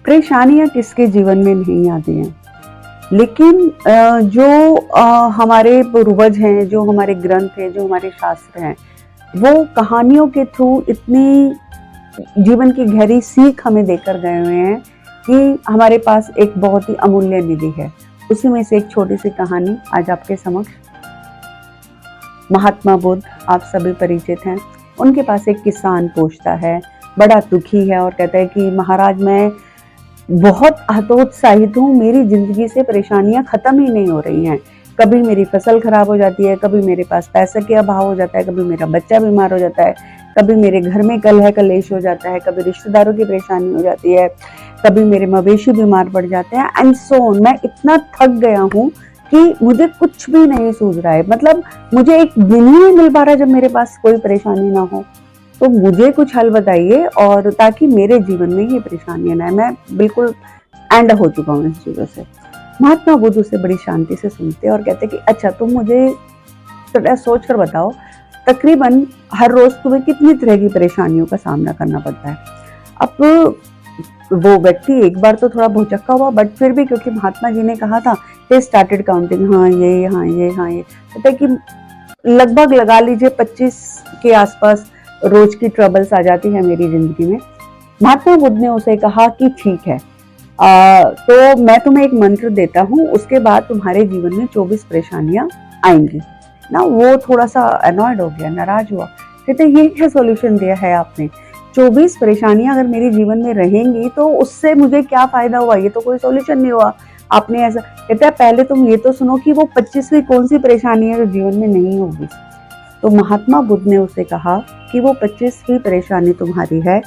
परेशानियां किसके जीवन में नहीं आती हैं, लेकिन जो हमारे पूर्वज हैं, जो हमारे ग्रंथ हैं, जो हमारे शास्त्र हैं, वो कहानियों के थ्रू इतनी जीवन की गहरी सीख हमें देकर गए हुए हैं कि हमारे पास एक बहुत ही अमूल्य निधि है। उसी में से एक छोटी सी कहानी आज आपके समक्ष। महात्मा बुद्ध, आप सभी परिचित हैं। उनके पास एक किसान पहुंचता है, बड़ा दुखी है और कहता है कि महाराज, मैं बहुत हतोत्साहित हूँ, मेरी जिंदगी से परेशानियां खत्म ही नहीं हो रही हैं। कभी मेरी फसल खराब हो जाती है, कभी मेरे पास पैसे के अभाव हो जाता है, कभी मेरा बच्चा बीमार हो जाता है, कभी मेरे घर में कलह कलेश हो जाता है, कभी रिश्तेदारों की परेशानी हो जाती है, कभी मेरे मवेशी बीमार पड़ जाते हैं, एंड सो ऑन। मैं इतना थक गया हूँ कि मुझे कुछ भी नहीं सूझ रहा है। मतलब मुझे एक दिन ही नहीं मिल पा रहा जब मेरे पास कोई परेशानी ना हो। तो मुझे कुछ हल बताइए, और ताकि मेरे जीवन में ये परेशानियां ना आए। मैं बिल्कुल एंड हो चुका हूँ इस चीज़ों से। महात्मा बुद्ध उसे बड़ी शांति से सुनते और कहते कि अच्छा, तुम मुझे थोड़ा सोच कर बताओ, तकरीबन हर रोज तुम्हें कितनी तरह की परेशानियों का सामना करना पड़ता है। अब वो व्यक्ति एक बार तो थोड़ा भौचक्का हुआ, बट फिर भी क्योंकि महात्मा जी ने कहा था, he started counting, हाँ ये, हाँ ये, हाँ ये, कहते कि लगभग लगा लीजिए 25 के आसपास रोज की ट्रबल्स आ जाती है मेरी जिंदगी में। महात्मा बुद्ध ने उसे कहा कि ठीक है, तो मैं तुम्हें एक मंत्र देता हूँ, उसके बाद तुम्हारे जीवन में 24 परेशानियां आएंगी ना। वो थोड़ा सा अनॉयड हो गया, नाराज हुआ। कहते ये क्या सॉल्यूशन दिया है आपने? 24 परेशानियां अगर मेरे जीवन में रहेंगी तो उससे मुझे क्या फायदा हुआ? ये तो कोई सॉल्यूशन नहीं हुआ आपने ऐसा। कहते हैं पहले तुम ये तो सुनो कि वो 25वीं कौन सी परेशानी है जो जीवन में नहीं होगी। तो महात्मा बुद्ध ने उसे कहा कि वो 25वीं परेशानी तुम्हारी है,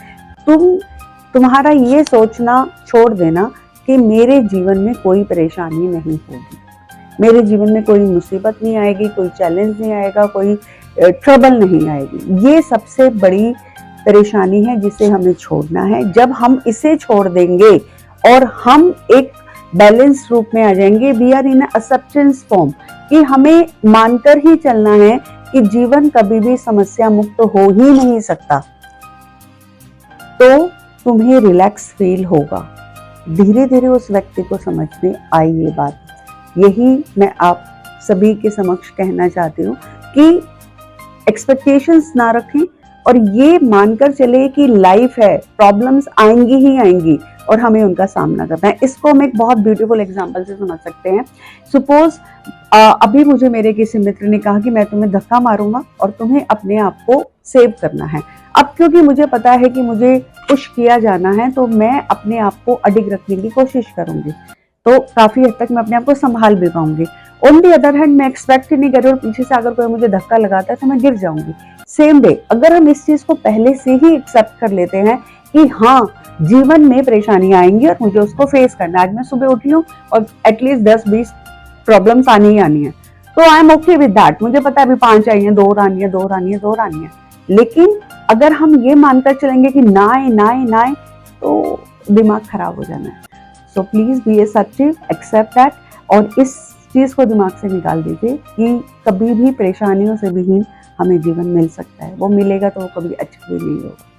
तुम्हारा ये सोचना छोड़ देना कि मेरे जीवन में कोई परेशानी नहीं होगी, मेरे जीवन में कोई मुसीबत नहीं आएगी, कोई चैलेंज नहीं आएगा, कोई ट्रबल नहीं आएगी। ये सबसे बड़ी परेशानी है जिसे हमें छोड़ना है। जब हम इसे छोड़ देंगे और हम एक बैलेंस रूप में आ जाएंगे, we are in acceptance form, कि हमें मानकर ही चलना है कि जीवन कभी भी समस्या मुक्त हो ही नहीं सकता, तो तुम्हें रिलैक्स फील होगा। धीरे धीरे उस व्यक्ति को समझ में आई ये बात। यही मैं आप सभी के समक्ष कहना चाहती हूँ कि एक्सपेक्टेशंस ना रखें और ये मानकर चले कि लाइफ है, प्रॉब्लम्स आएंगी ही आएंगी और हमें उनका सामना करना है। इसको हम एक बहुत ब्यूटीफुल एग्जांपल से समझ सकते हैं। सपोज अभी मुझे मेरे किसी मित्र ने कहा कि मैं तुम्हें धक्का मारूंगा और तुम्हें अपने आप को सेव करना है। अब क्योंकि मुझे पता है कि मुझे पुश किया जाना है, तो मैं अपने आप को अडिग रखने की कोशिश करूंगी, तो काफी हद तक मैं अपने आप को संभाल भी पाऊंगी। ऑन दी अदर हैंड, मैं एक्सपेक्ट ही नहीं कर रही और पीछे से अगर कोई मुझे धक्का लगाता है तो मैं गिर जाऊंगी। सेम वे, अगर हम इस चीज को पहले से ही एक्सेप्ट कर लेते हैं कि हाँ, जीवन में परेशानियां आएंगी और मुझे उसको फेस करना है। आज मैं सुबह उठी हूँ और एटलीस्ट 10-20 प्रॉब्लम्स आनी ही आनी है, तो I am okay with that. मुझे पता है अभी 5 आई है, 2 और आनी है, 2 और आनी है, 2 और आनी है। लेकिन अगर हम ये मानकर चलेंगे कि ना आए ना आए ना आए, तो दिमाग खराब हो जाना है। So please be acceptive, accept that, और इस चीज को दिमाग से निकाल दीजिए कि कभी भी परेशानियों से विहीन हमें जीवन मिल सकता है। वो मिलेगा तो वो कभी अच्छा भी नहीं होगा।